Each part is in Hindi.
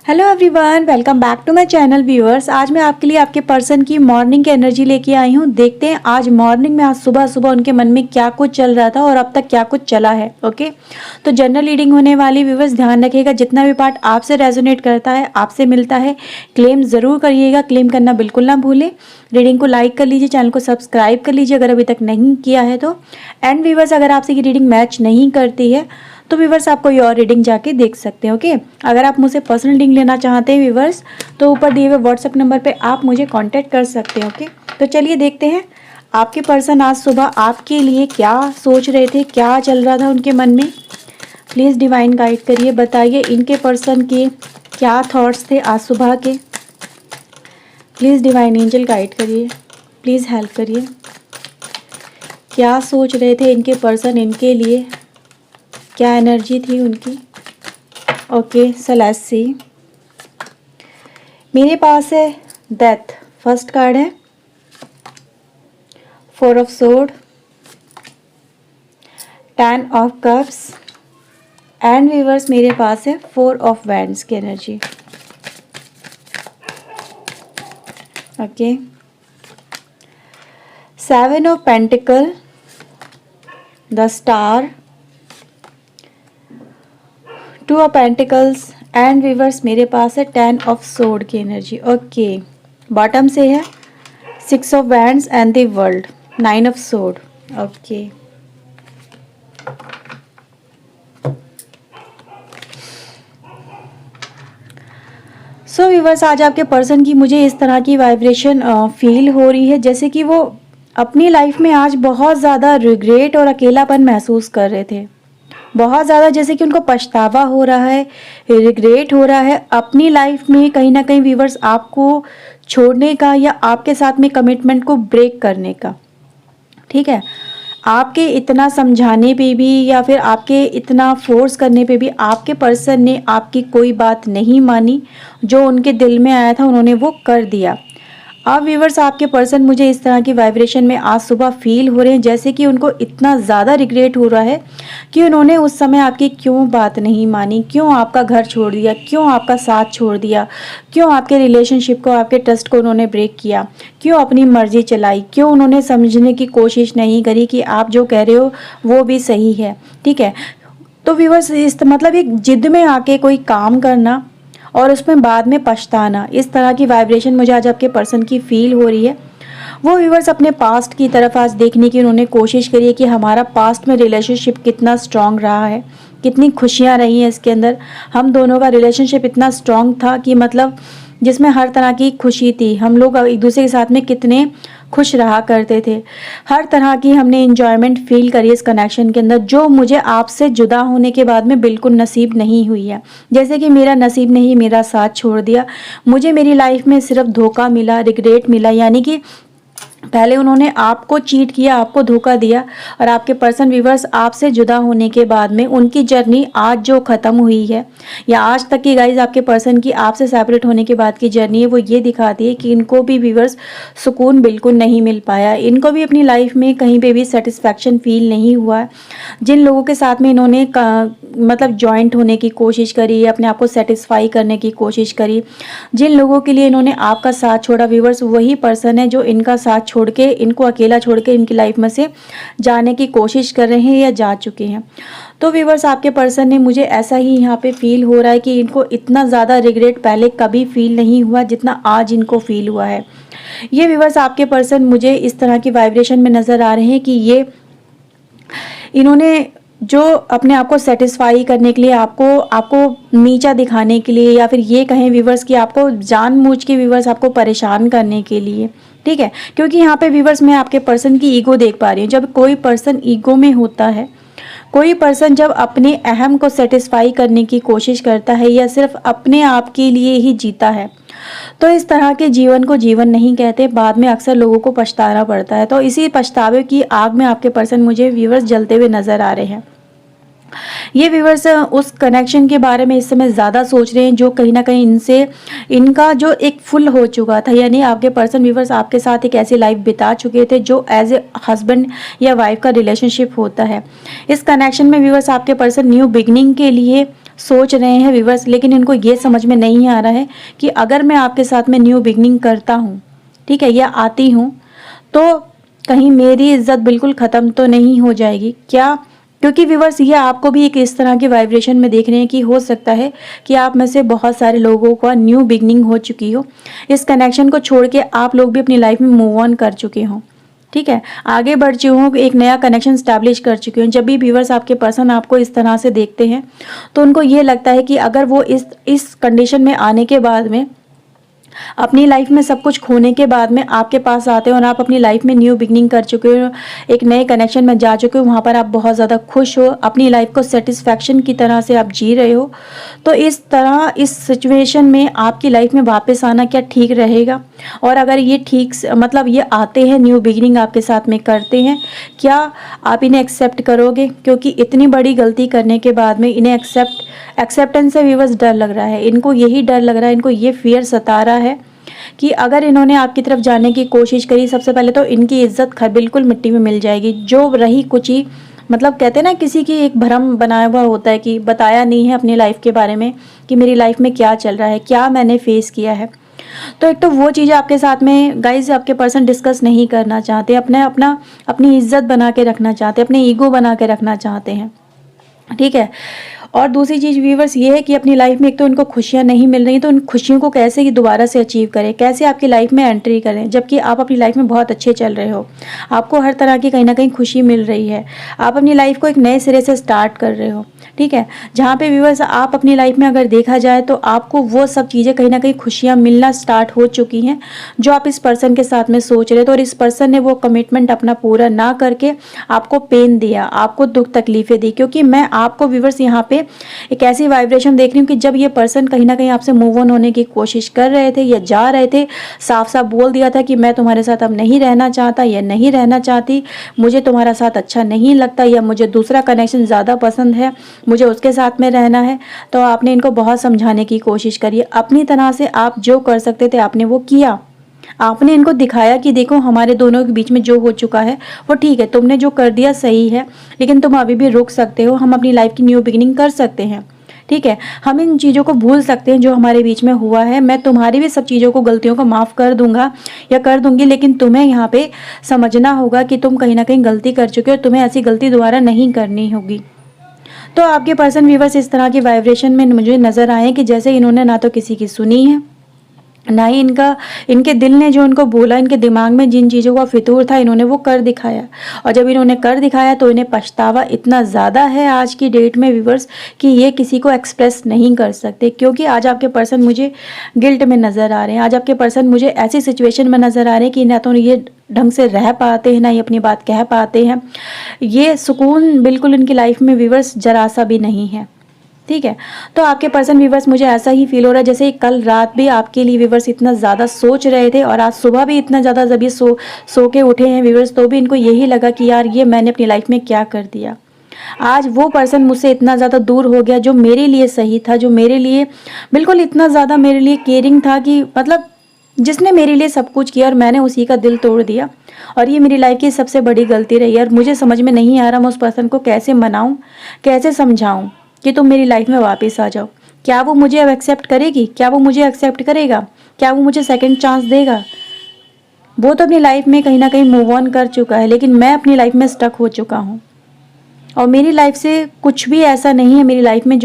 Hello everyone, welcome back to my channel viewers. आज मैं आपके लिए आपके पर्सन की मॉर्निंग की एनर्जी लेके आई हूँ। देखते हैं आज मॉर्निंग में, आज सुबह सुबह उनके मन में क्या कुछ चल रहा था और अब तक क्या कुछ चला है। ओके, तो जनरल रीडिंग होने वाली व्यूअर्स, ध्यान रखिएगा जितना भी पार्ट आपसे रेजोनेट करता है, आपसे मिलता है, क्लेम ज़रूर करिएगा। क्लेम करना बिल्कुल ना भूलें। रीडिंग को लाइक कर लीजिए, चैनल को सब्सक्राइब कर लीजिए अगर अभी तक नहीं किया है तो। एंड व्यूअर्स, अगर आपसे ये रीडिंग मैच नहीं करती है तो व्यूवर्स आप कोई और रीडिंग जाके देख सकते हैं। ओके, अगर आप मुझसे पर्सनल रीडिंग लेना चाहते हैं व्यूवर्स, तो ऊपर दिए हुए व्हाट्सएप नंबर पे आप मुझे कांटेक्ट कर सकते हैं। ओके, तो चलिए देखते हैं आपके पर्सन आज सुबह आपके लिए क्या सोच रहे थे, क्या चल रहा था उनके मन में। प्लीज़ डिवाइन गाइड करिए, बताइए इनके पर्सन के क्या थॉट्स थे आज सुबह के। प्लीज़ डिवाइन एंजल गाइड करिए, प्लीज़ हेल्प करिए। क्या सोच रहे थे इनके पर्सन इनके लिए, क्या एनर्जी थी उनकी। Okay, so let's see. मेरे पास है डेथ, फर्स्ट कार्ड है 4 of sword, 10 of cups and viewers मेरे पास है 4 ऑफ वैंड्स की energy. Okay, 7 of pentacle, the star, 2 of pentacles and viewers मेरे पास है 10 ऑफ सोर्ड की एनर्जी। ओके, बॉटम से है 6 of wands and the world, 9 of sword. Okay, so viewers, आज आपके पर्सन की मुझे इस तरह की वाइब्रेशन फील हो रही है जैसे कि वो अपनी लाइफ में आज बहुत ज़्यादा रिग्रेट और अकेलापन महसूस कर रहे थे। बहुत ज़्यादा जैसे कि उनको पछतावा हो रहा है, रिग्रेट हो रहा है अपनी लाइफ में कहीं ना कहीं व्यूअर्स आपको छोड़ने का या आपके साथ में कमिटमेंट को ब्रेक करने का। ठीक है, आपके इतना समझाने पे भी या फिर आपके इतना फोर्स करने पे भी आपके पर्सन ने आपकी कोई बात नहीं मानी। जो उनके दिल में आया था उन्होंने वो कर दिया। अब व्यूवर्स, आपके पर्सन मुझे इस तरह की वाइब्रेशन में आज सुबह फील हो रहे हैं जैसे कि उनको इतना ज़्यादा रिग्रेट हो रहा है कि उन्होंने उस समय आपकी क्यों बात नहीं मानी, क्यों आपका घर छोड़ दिया, क्यों आपका साथ छोड़ दिया, क्यों आपके रिलेशनशिप को, आपके ट्रस्ट को उन्होंने ब्रेक किया, क्यों अपनी मर्जी चलाई, क्यों उन्होंने समझने की कोशिश नहीं करी कि आप जो कह रहे हो वो भी सही है। ठीक है, तो व्यूवर्स, इस मतलब एक जिद में आके कोई काम करना और उसमें बाद में पछताना, इस तरह की वाइब्रेशन मुझे आज आपके पर्सन की फील हो रही है। वो व्यूवर्स अपने पास्ट की तरफ आज देखने की उन्होंने कोशिश करी है कि हमारा पास्ट में रिलेशनशिप कितना स्ट्रांग रहा है, कितनी खुशियाँ रही हैं इसके अंदर। हम दोनों का रिलेशनशिप इतना स्ट्रांग था कि मतलब जिसमें हर तरह की खुशी थी। हम लोग एक दूसरे के साथ में कितने खुश रहा करते थे, हर तरह की हमने इंजॉयमेंट फील करी इस कनेक्शन के अंदर, जो मुझे आपसे जुदा होने के बाद में बिल्कुल नसीब नहीं हुई है। जैसे कि मेरा नसीब ने ही मेरा साथ छोड़ दिया, मुझे मेरी लाइफ में सिर्फ धोखा मिला, रिग्रेट मिला। यानी कि पहले उन्होंने आपको चीट किया, आपको धोखा दिया और आपके पर्सन व्यूवर्स आपसे जुदा होने के बाद में उनकी जर्नी आज जो ख़त्म हुई है या आज तक की गाइज आपके पर्सन की आपसे सेपरेट होने के बाद की जर्नी है, वो ये दिखाती है कि इनको भी व्यूवर्स सुकून बिल्कुल नहीं मिल पाया। इनको भी अपनी लाइफ में कहीं पे भी सेटिस्फैक्शन फील नहीं हुआ है। जिन लोगों के साथ में इन्होंने मतलब जॉइंट होने की कोशिश करी, अपने आप को सेटिस्फाई करने की कोशिश करी, जिन लोगों के लिए इन्होंने आपका साथ छोड़ा व्यूवर्स, वही पर्सन है जो इनका साथ छोड़ के, इनको अकेला छोड़ के इनकी लाइफ में से जाने की कोशिश कर रहे हैं या जा चुके हैं। तो व्यूवर्स, आपके पर्सन ने, मुझे ऐसा ही यहाँ पे फील हो रहा है कि इनको इतना ज़्यादा रिग्रेट पहले कभी फील नहीं हुआ जितना आज इनको फील हुआ है। ये व्यूवर्स, आपके पर्सन मुझे इस तरह की वाइब्रेशन में नज़र आ रहे हैं कि ये इन्होंने जो अपने आप को सेटिस्फाई करने के लिए, आपको नीचा दिखाने के लिए, या फिर ये कहें व्यूवर्स कि आपको जानबूझ के व्यूवर्स आपको परेशान करने के लिए। ठीक है, क्योंकि यहाँ पे व्यूवर्स मैं आपके पर्सन की ईगो देख पा रही हूँ। जब कोई पर्सन ईगो में होता है, कोई पर्सन जब अपने अहम को सेटिस्फाई करने की कोशिश करता है या सिर्फ अपने आप के लिए ही जीता है, तो इस तरह के जीवन को जीवन नहीं कहते। बाद में अक्सर लोगों को पछताना पड़ता है। तो इसी पछतावे की आग में आपके पर्सन मुझे व्यूवर्स जलते हुए नजर आ रहे हैं। ये व्यूवर्स उस कनेक्शन के बारे में इस समय ज़्यादा सोच रहे हैं जो कहीं ना कहीं इनसे, इनका जो एक फुल हो चुका था। यानी आपके पर्सन व्यूवर्स आपके साथ एक ऐसी लाइफ बिता चुके थे जो एज ए हस्बैंड या वाइफ का रिलेशनशिप होता है। इस कनेक्शन में व्यूवर्स आपके पर्सन न्यू बिगनिंग के लिए सोच रहे हैं व्यूअर्स, लेकिन इनको ये समझ में नहीं आ रहा है कि अगर मैं आपके साथ में न्यू बिगनिंग करता हूँ, ठीक है, या आती हूँ, तो कहीं मेरी इज्जत बिल्कुल ख़त्म तो नहीं हो जाएगी क्या? क्योंकि व्यूअर्स ये आपको भी एक इस तरह की वाइब्रेशन में देख रहे हैं कि हो सकता है कि आप में से बहुत सारे लोगों का न्यू बिगनिंग हो चुकी हो, इस कनेक्शन को छोड़ के आप लोग भी अपनी लाइफ में मूव ऑन कर चुके हों, ठीक है, आगे बढ़ चुके हों, एक नया कनेक्शन स्टैब्लिश कर चुके हों। जब भी व्यूअर्स आपके पर्सन आपको इस तरह से देखते हैं तो उनको ये लगता है कि अगर वो इस कंडीशन में आने के बाद में, अपनी लाइफ में सब कुछ खोने के बाद में आपके पास आते हो और आप अपनी लाइफ में न्यू बिगनिंग कर चुके हो, एक नए कनेक्शन में जा चुके हो, वहाँ पर आप बहुत ज़्यादा खुश हो, अपनी लाइफ को सेटिस्फैक्शन की तरह से आप जी रहे हो, तो इस तरह इस सिचुएशन में आपकी लाइफ में वापस आना क्या ठीक रहेगा? और अगर ये ठीक मतलब ये आते हैं, न्यू बिगनिंग आपके साथ में करते हैं, क्या आप इन्हें एक्सेप्ट करोगे? क्योंकि इतनी बड़ी गलती करने के बाद में इन्हें एक्सेप्टेंस से व्यूअर्स डर लग रहा है, इनको यही डर लग रहा है, इनको ये फियर सता रहा है कि अगर इन्होंने आपकी तरफ जाने की कोशिश करी, सबसे पहले तो इनकी इज्जत बिल्कुल मिट्टी में मिल जाएगी। जो रही कुछ ही, मतलब कहते हैं ना, किसी की एक भ्रम बनाया हुआ होता है कि बताया नहीं है अपनी लाइफ के बारे में कि मेरी लाइफ में क्या चल रहा है, क्या मैंने फेस किया है। तो एक तो वो चीज़ें आपके साथ में गाइज आपके पर्सन डिस्कस नहीं करना चाहते, अपनी इज्जत बना के रखना चाहते, अपने ईगो बना के रखना चाहते हैं, ठीक है। और दूसरी चीज़ व्यूवर्स ये है कि अपनी लाइफ में एक तो उनको खुशियाँ नहीं मिल रही, तो उन खुशियों को कैसे ही दोबारा से अचीव करें, कैसे आपकी लाइफ में एंट्री करें, जबकि आप अपनी लाइफ में बहुत अच्छे चल रहे हो, आपको हर तरह की कहीं ना कहीं खुशी मिल रही है, आप अपनी लाइफ को एक नए सिरे से स्टार्ट कर रहे हो, ठीक है। जहाँ पे व्यूवर्स आप अपनी लाइफ में अगर देखा जाए तो आपको वो सब चीज़ें कहीं ना कहीं खुशियाँ मिलना स्टार्ट हो चुकी हैं जो आप इस पर्सन के साथ में सोच रहे थे, और इस पर्सन ने वो कमिटमेंट अपना पूरा ना करके आपको पेन दिया, आपको दुख तकलीफें दी। क्योंकि मैं आपको व्यूवर्स यहाँ पे एक ऐसी वाइब्रेशन देख रही हूँ कि जब ये पर्सन कहीं ना कहीं आपसे मूव ऑन होने की कोशिश कर रहे थे या जा रहे थे, साफ साफ बोल दिया था कि मैं तुम्हारे साथ अब नहीं रहना चाहता या नहीं रहना चाहती, मुझे तुम्हारा साथ अच्छा नहीं लगता, या मुझे दूसरा कनेक्शन ज़्यादा पसंद है, मुझे उसके साथ में रहना है। तो आपने इनको बहुत समझाने की कोशिश करी, अपनी तरह से आप जो कर सकते थे आपने वो किया, आपने इनको दिखाया कि देखो हमारे दोनों के बीच में जो हो चुका है वो ठीक है, तुमने जो कर दिया सही है, लेकिन तुम अभी भी रुक सकते हो, हम अपनी लाइफ की न्यू बिगिनिंग कर सकते हैं, ठीक है, हम इन चीज़ों को भूल सकते हैं जो हमारे बीच में हुआ है, मैं तुम्हारी भी सब चीज़ों को, गलतियों को माफ़ कर दूंगा या कर दूंगी, लेकिन तुम्हें यहाँ पे समझना होगा कि तुम कहीं ना कहीं गलती कर चुके हो, तुम्हें ऐसी गलती दोबारा नहीं करनी होगी। तो आपके पर्सन व्यूवर्स इस तरह की वाइब्रेशन में मुझे नज़र आए कि जैसे इन्होंने ना तो किसी की सुनी है, ना ही इनके दिल ने जो इनको बोला, इनके दिमाग में जिन चीज़ों का फितूर था इन्होंने वो कर दिखाया, और जब इन्होंने कर दिखाया तो इन्हें पछतावा इतना ज़्यादा है आज की डेट में व्यूवर्स कि ये किसी को एक्सप्रेस नहीं कर सकते। क्योंकि आज आपके पर्सन मुझे गिल्ट में नज़र आ रहे हैं, आज आपके पर्सन मुझे ऐसी सिचुएशन में नज़र आ रहे हैं कि ना तो ये ढंग से रह पाते हैं, ना ही अपनी बात कह पाते हैं, ये सुकून बिल्कुल इनकी लाइफ में व्यूवर्स जरा सा भी नहीं है, ठीक है। तो आपके पर्सन व्यूवर्स मुझे ऐसा ही फील हो रहा है जैसे कल रात भी आपके लिए व्यूवर्स इतना ज़्यादा सोच रहे थे, और आज सुबह भी इतना ज़्यादा, जब ये सो के उठे हैं व्यूवर्स, तो भी इनको यही लगा कि यार ये मैंने अपनी लाइफ में क्या कर दिया। आज वो पर्सन मुझसे इतना ज़्यादा दूर हो गया जो मेरे लिए सही था, जो मेरे लिए बिल्कुल इतना ज़्यादा मेरे लिए केयरिंग था, कि मतलब जिसने मेरे लिए सब कुछ किया और मैंने उसी का दिल तोड़ दिया, और ये मेरी लाइफ की सबसे बड़ी गलती रही। और मुझे समझ में नहीं आ रहा मैं उस पर्सन को कैसे मनाऊं, कैसे समझाऊं कि तुम मेरी लाइफ में वापस आ जाओ। क्या वो मुझे अब एक्सेप्ट करेगी? क्या वो मुझे एक्सेप्ट करेगा? क्या वो मुझे सेकंड चांस देगा? वो तो अपनी लाइफ में कहीं ना कहीं मूव ऑन कर चुका है, लेकिन मैं अपनी लाइफ में स्टक हो चुका हूँ, और मेरी लाइफ से कुछ भी ऐसा नहीं है मेरी लाइफ में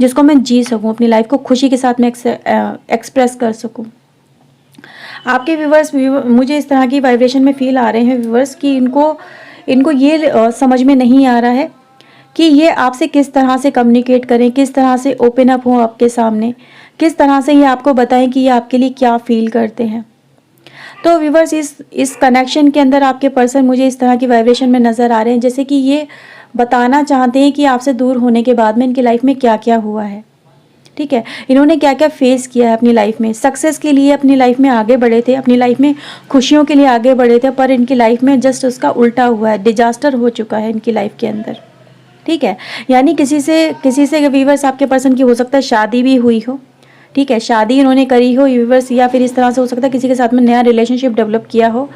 जिसको मैं जी सकूँ, अपनी लाइफ को खुशी के साथ में एक्सप्रेस कर सकूँ। आपके व्यूवर्स मुझे इस तरह की वाइब्रेशन में फील आ रहे हैं व्यूवर्स कि इनको ये समझ में नहीं आ रहा है कि ये आपसे किस तरह से कम्युनिकेट करें, किस तरह से ओपन अप हों आपके सामने, किस तरह से ये आपको बताएं कि ये आपके लिए क्या फील करते हैं। तो व्यूवर्स इस कनेक्शन के अंदर आपके पर्सन मुझे इस तरह की वाइब्रेशन में नज़र आ रहे हैं जैसे कि ये बताना चाहते हैं कि आपसे दूर होने के बाद में इनकी लाइफ में क्या क्या हुआ है, ठीक है, इन्होंने क्या क्या फेस किया है अपनी लाइफ में, सक्सेस के लिए अपनी लाइफ में आगे बढ़े थे, अपनी लाइफ में खुशियों के लिए आगे बढ़े थे, पर इनकी लाइफ में जस्ट उसका उल्टा हुआ है, डिजास्टर हो चुका है इनकी लाइफ के अंदर, ठीक है। यानी किसी से व्यूवर्स आपके पर्सन की हो सकता है शादी भी हुई हो, ठीक है, शादी इन्होंने करी हो व्यूवर्स, या फिर इस तरह से हो सकता है किसी के साथ में नया रिलेशनशिप डेवलप किया हो,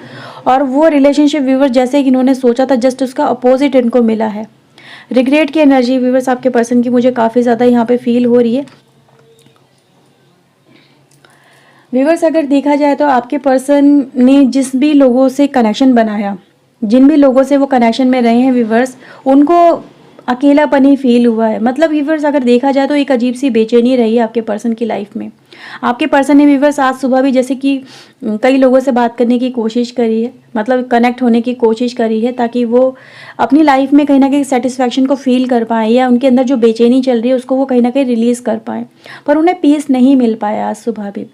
और वो रिलेशनशिप व्यूवर्स जैसे कि इन्होंने सोचा था जस्ट उसका अपोजिट इनको मिला है। रिग्रेट की एनर्जी व्यूअर्स आपके पर्सन की मुझे काफ़ी ज़्यादा यहाँ पे फील हो रही है। व्यूअर्स अगर देखा जाए तो आपके पर्सन ने जिस भी लोगों से कनेक्शन बनाया, जिन भी लोगों से वो कनेक्शन में रहे हैं व्यूअर्स, उनको अकेलापन ही फील हुआ है। मतलब व्यूअर्स अगर देखा जाए तो एक अजीब सी बेचैनी रही है आपके पर्सन की लाइफ में। आपके पर्सन ने व्यूअर्स आज सुबह भी जैसे कि कई लोगों से बात करने की कोशिश करी है, मतलब कनेक्ट होने की कोशिश करी है, ताकि वो अपनी लाइफ में कहीं ना कहीं सेटिस्फैक्शन को फील कर पाए, या उनके अंदर जो बेचैनी चल रही है उसको वो कहीं ना कहीं रिलीज़ कर पाए, पर उन्हें पीस नहीं मिल पाया। आज सुबह भी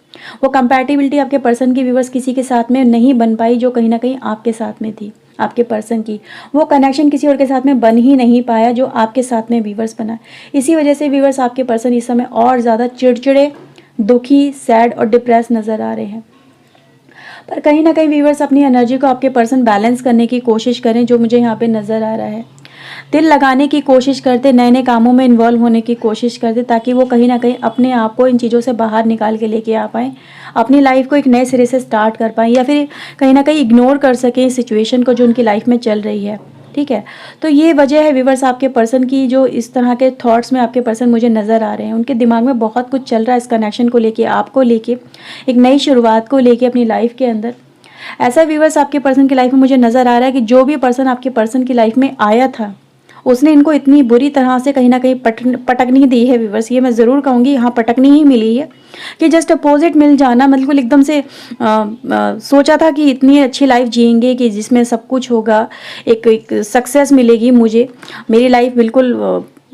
वो कंपैटिबिलिटी आपके पर्सन की व्यूअर्स किसी के साथ में नहीं बन पाई जो कहीं ना कहीं आपके साथ में थी। आपके पर्सन की वो कनेक्शन किसी और के साथ में बन ही नहीं पाया जो आपके साथ में व्यूअर्स बना। इसी वजह से व्यूअर्स आपके पर्सन इस समय और ज़्यादा चिड़चिड़े, दुखी, सैड और डिप्रेस नज़र आ रहे हैं। पर कहीं ना कहीं व्यूअर्स अपनी एनर्जी को आपके पर्सन बैलेंस करने की कोशिश करें, जो मुझे यहाँ पे नज़र आ रहा है। दिल लगाने की कोशिश करते, नए नए कामों में इन्वॉल्व होने की कोशिश करते, ताकि वो कहीं ना कहीं अपने आप को इन चीज़ों से बाहर निकाल के लेके आ पाएँ, अपनी लाइफ को एक नए सिरे से स्टार्ट कर पाएँ, या फिर कहीं ना कहीं इग्नोर कर सकें इस सिचुएशन को जो उनकी लाइफ में चल रही है। ठीक है, तो ये वजह है व्यूअर्स आपके पर्सन की, जो इस तरह के थॉट्स में आपके पर्सन मुझे नज़र आ रहे हैं। उनके दिमाग में बहुत कुछ चल रहा है इस कनेक्शन को लेके, आपको लेके, एक नई शुरुआत को लेके अपनी लाइफ के अंदर। ऐसा व्यूअर्स आपके पर्सन की लाइफ में मुझे नज़र आ रहा है कि जो भी पर्सन आपके पर्सन की लाइफ में आया था, उसने इनको इतनी बुरी तरह से कहीं ना कहीं पटकनी दी है व्यूअर्स। ये मैं ज़रूर कहूँगी, यहाँ पटकनी ही मिली है कि जस्ट अपोजिट मिल जाना, मतलब एकदम से सोचा था कि इतनी अच्छी लाइफ जिएंगे कि जिसमें सब कुछ होगा, एक सक्सेस मिलेगी मुझे, मेरी लाइफ बिल्कुल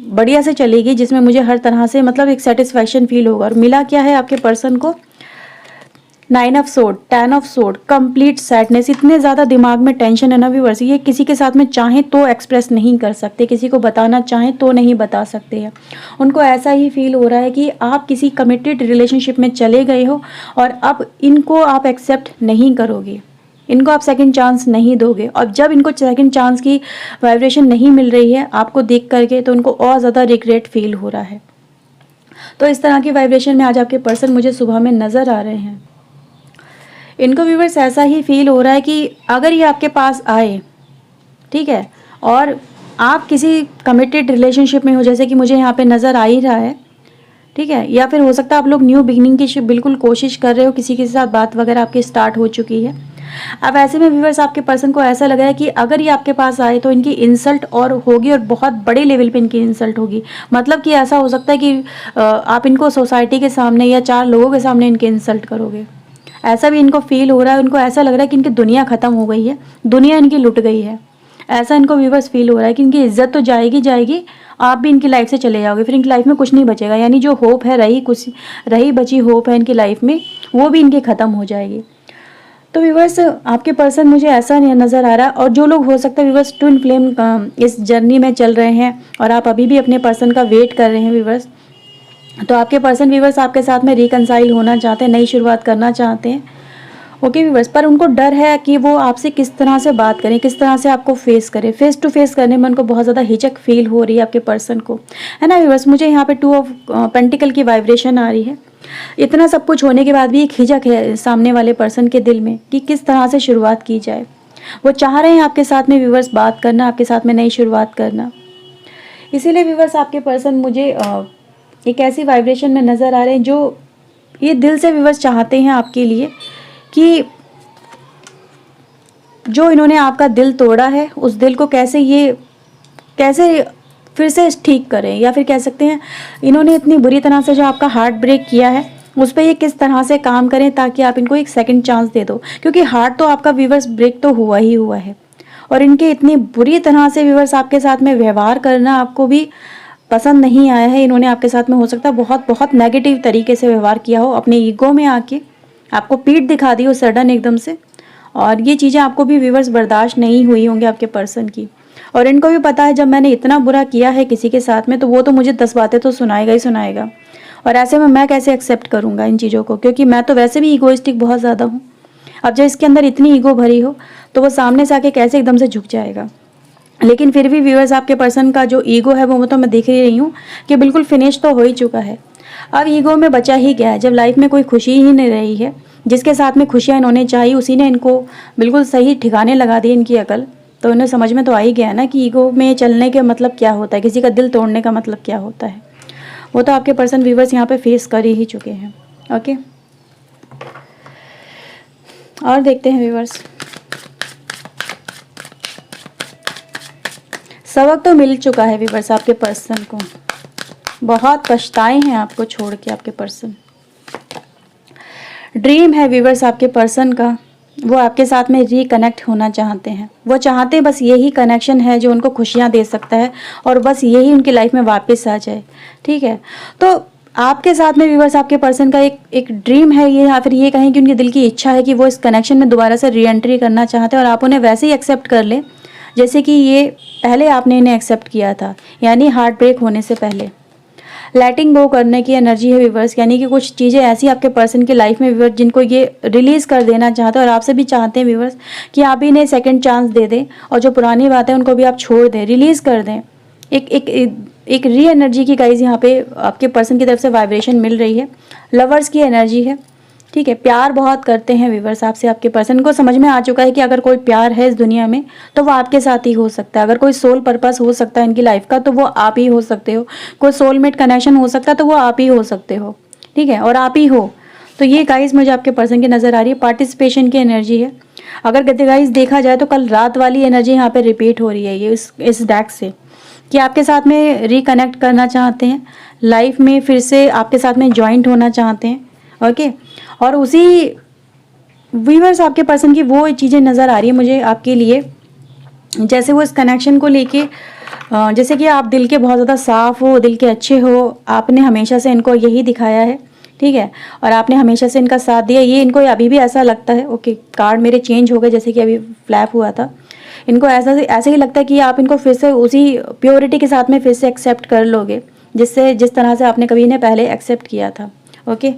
बढ़िया से चलेगी, जिसमें मुझे हर तरह से मतलब एक सेटिस्फैक्शन फील होगा। और मिला क्या है आपके पर्सन को? 9 of sword, 10 of sword, complete sadness. इतने ज़्यादा दिमाग में टेंशन है ना व्यूअर्स, ये किसी के साथ में चाहें तो एक्सप्रेस नहीं कर सकते, किसी को बताना चाहें तो नहीं बता सकते हैं। उनको ऐसा ही फील हो रहा है कि आप किसी कमिटेड रिलेशनशिप में चले गए हो और अब इनको आप एक्सेप्ट नहीं करोगे, इनको आप सेकंड चांस नहीं दोगे। और जब इनको सेकंड चांस की वाइब्रेशन नहीं मिल रही है आपको देख करके, तो उनको और ज़्यादा रिग्रेट फील हो रहा है। तो इस तरह की वाइब्रेशन में आज आपके पर्सन मुझे सुबह में नज़र आ रहे हैं। इनको व्यूअर्स ऐसा ही फील हो रहा है कि अगर ये आपके पास आए, ठीक है, और आप किसी कमिटेड रिलेशनशिप में हो, जैसे कि मुझे यहाँ पे नज़र आ ही रहा है, ठीक है, या फिर हो सकता है आप लोग न्यू बिगिनिंग की बिल्कुल कोशिश कर रहे हो, किसी के साथ बात वगैरह आपकी स्टार्ट हो चुकी है। अब ऐसे में व्यूअर्स आपके पर्सन को ऐसा लग रहा है कि अगर ये आपके पास आए तो इनकी इंसल्ट और होगी, और बहुत बड़े लेवल पे इनकी इंसल्ट होगी। मतलब कि ऐसा हो सकता है कि आप इनको सोसाइटी के सामने या 4 लोगों के सामने इनके इंसल्ट करोगे, ऐसा भी इनको फील हो रहा है। उनको ऐसा लग रहा है कि इनकी दुनिया ख़त्म हो गई है, दुनिया इनकी लुट गई है। ऐसा इनको व्यूअर्स फील हो रहा है कि इनकी इज्जत तो जाएगी जाएगी, आप भी इनकी लाइफ से चले जाओगे, फिर इनकी लाइफ में कुछ नहीं बचेगा। यानी जो होप है, रही बची होप है इनकी लाइफ में, वो भी इनकी ख़त्म हो जाएगी। तो व्यूअर्स आपके पर्सन मुझे ऐसा नज़र आ रहा है। और जो लोग हो सकता है व्यूअर्स ट्विन फ्लेम इस जर्नी में चल रहे हैं और आप अभी भी अपने पर्सन का वेट कर रहे हैं व्यूअर्स, तो आपके पर्सन व्यूअर्स आपके साथ में रिकंसाइल होना चाहते हैं, नई शुरुआत करना चाहते हैं। ओके व्यूअर्स, पर उनको डर है कि वो आपसे किस तरह से बात करें, किस तरह से आपको फेस करें। फेस टू फेस करने में उनको बहुत ज़्यादा हिचक फील हो रही है आपके पर्सन को, है ना व्यूअर्स। मुझे यहाँ पे 2 ऑफ पेंटिकल की वाइब्रेशन आ रही है। इतना सब कुछ होने के बाद भी एक हिचक है सामने वाले पर्सन के दिल में कि किस तरह से शुरुआत की जाए। वो चाह रहे हैं आपके साथ में व्यूअर्स बात करना, आपके साथ में नई शुरुआत करना। इसीलिए व्यूअर्स आपके पर्सन मुझे एक ऐसी वाइब्रेशन में नज़र आ रहे हैं जो ये दिल से व्यूअर्स चाहते हैं आपके लिए कि जो इन्होंने आपका दिल तोड़ा है, उस दिल को कैसे फिर से ठीक करें, या फिर कह सकते हैं इन्होंने इतनी बुरी तरह से जो आपका हार्ट ब्रेक किया है उस पर ये किस तरह से काम करें ताकि आप इनको एक सेकंड चांस दे दो। क्योंकि हार्ट तो आपका व्यूअर्स ब्रेक तो हुआ ही हुआ है, और इनके इतनी बुरी तरह से व्यूअर्स आपके साथ में व्यवहार करना आपको भी पसंद नहीं आया है। इन्होंने आपके साथ में हो सकता है बहुत बहुत नेगेटिव तरीके से व्यवहार किया हो, अपने ईगो में आके आपको पीठ दिखा दी हो सडन एकदम से, और ये चीज़ें आपको भी व्यूअर्स बर्दाश्त नहीं हुई होंगी आपके पर्सन की। और इनको भी पता है जब मैंने इतना बुरा किया है किसी के साथ में तो वो तो मुझे 10 बातें तो सुनाएगा ही सुनाएगा, और ऐसे में मैं कैसे एक्सेप्ट करूँगा इन चीज़ों को, क्योंकि मैं तो वैसे भी ईगोइस्टिक बहुत ज़्यादा हूँ। अब जब इसके अंदर इतनी ईगो भरी हो तो वो सामने से आके कैसे एकदम से झुक जाएगा। लेकिन फिर भी व्यूअर्स आपके पर्सन का जो ईगो है वो तो मैं देख ही रही हूँ कि बिल्कुल फिनिश तो हो ही चुका है। अब ईगो में बचा ही गया है, जब लाइफ में कोई खुशी ही नहीं रही है, जिसके साथ में खुशियाँ इन्होंने चाही उसी ने इनको बिल्कुल सही ठिकाने लगा दी इनकी अकल। तो उन्हें समझ में तो आ ही गया ना कि ईगो में चलने का मतलब क्या होता है, किसी का दिल तोड़ने का मतलब क्या होता है। वो तो आपके पर्सन व्यूवर्स यहाँ पे फेस कर ही चुके हैं। ओके, और देखते हैं व्यूवर्स। सबक तो मिल चुका है व्यूवर्स आपके पर्सन को, बहुत पछताए हैं आपको छोड़ के आपके पर्सन। ड्रीम है व्यूवर्स आपके पर्सन का, वो आपके साथ में रिकनेक्ट होना चाहते हैं। वो चाहते हैं बस यही कनेक्शन है जो उनको खुशियाँ दे सकता है, और बस यही उनकी लाइफ में वापस आ जाए। ठीक है, तो आपके साथ में व्यूवर्स आपके पर्सन का एक ड्रीम है ये, या फिर ये कहें कि उनके दिल की इच्छा है कि वो इस कनेक्शन में दोबारा से री एंट्री करना चाहते हैं, और आप उन्हें वैसे ही एक्सेप्ट कर लें जैसे कि ये पहले आपने इन्हें एक्सेप्ट किया था, यानी हार्ट ब्रेक होने से पहले। लेटिंग गो करने की एनर्जी है व्यूवर्स, यानी कि कुछ चीज़ें ऐसी आपके पर्सन की लाइफ में व्यूवर्स जिनको ये रिलीज़ कर देना चाहते हैं, और आपसे भी चाहते हैं व्यूवर्स कि आप इन्हें सेकंड चांस दे दें, और जो पुरानी बातें उनको भी आप छोड़ दें, रिलीज़ कर दें। एक री एनर्जी की गाइज यहाँ पे आपके पर्सन की तरफ से वाइब्रेशन मिल रही है। लवर्स की एनर्जी है। ठीक है, प्यार बहुत करते हैं व्यूवर्स आपसे आपके पर्सन को समझ में आ चुका है कि अगर कोई प्यार है इस दुनिया में तो वो आपके साथ ही हो सकता है। अगर कोई सोल पर्पस हो सकता है इनकी लाइफ का तो वो आप ही हो सकते हो। कोई सोलमेट कनेक्शन हो सकता है तो वो आप ही हो सकते हो। ठीक है, और आप ही हो। तो ये गाइज मुझे आपके पर्सन की नज़र आ रही है। पार्टिसिपेशन की एनर्जी है। अगर गद्दे गाइज देखा जाए तो कल रात वाली एनर्जी यहाँ पे रिपीट हो रही है ये इस डेक से, कि आपके साथ में रिकनेक्ट करना चाहते हैं, लाइफ में फिर से आपके साथ में ज्वाइंट होना चाहते हैं। ओके, और उसी व्यूअर्स आपके पर्सन की वो चीज़ें नज़र आ रही है मुझे आपके लिए, जैसे वो इस कनेक्शन को लेके जैसे कि आप दिल के बहुत ज़्यादा साफ़ हो, दिल के अच्छे हो, आपने हमेशा से इनको यही दिखाया है। ठीक है, और आपने हमेशा से इनका साथ दिया, ये इनको अभी भी ऐसा लगता है। ओके, कार्ड मेरे चेंज हो गए जैसे कि अभी फ्लैप हुआ था। इनको ऐसे ही लगता है कि आप इनको फिर से उसी प्योरिटी के साथ में फिर से एक्सेप्ट कर लोगे, जिस तरह से आपने कभी इन्हें पहले एक्सेप्ट किया था। ओके,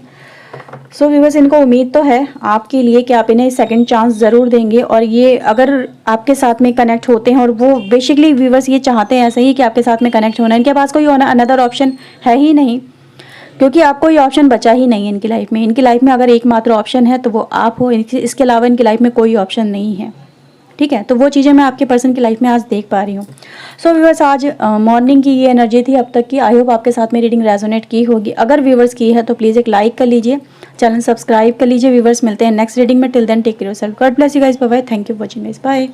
सो व्यूअर्स इनको उम्मीद तो है आपके लिए कि आप इन्हें सेकंड चांस ज़रूर देंगे, और ये अगर आपके साथ में कनेक्ट होते हैं, और वो बेसिकली व्यूअर्स ये चाहते हैं ऐसे ही कि आपके साथ में कनेक्ट होना, इनके पास कोई अनदर ऑप्शन है ही नहीं, क्योंकि आपको कोई ऑप्शन बचा ही नहीं है इनकी लाइफ में। इनकी लाइफ में अगर एकमात्र ऑप्शन है तो वो आप हो, इसके अलावा इनकी लाइफ में कोई ऑप्शन नहीं है। ठीक है, तो वो चीज़ें मैं आपके पर्सन की लाइफ में आज देख पा रही हूँ। सो व्यूवर्स आज मॉर्निंग की ये एनर्जी थी अब तक की। आई होप आपके साथ में रीडिंग रेजोनेट की होगी। अगर व्यूवर्स की है तो प्लीज़ एक लाइक कर लीजिए, चैनल सब्सक्राइब कर लीजिए। व्यूवर्स मिलते हैं नेक्स्ट रीडिंग में। Till then take care yourself, God bless you guys, bye bye, thank you for watching guys, bye.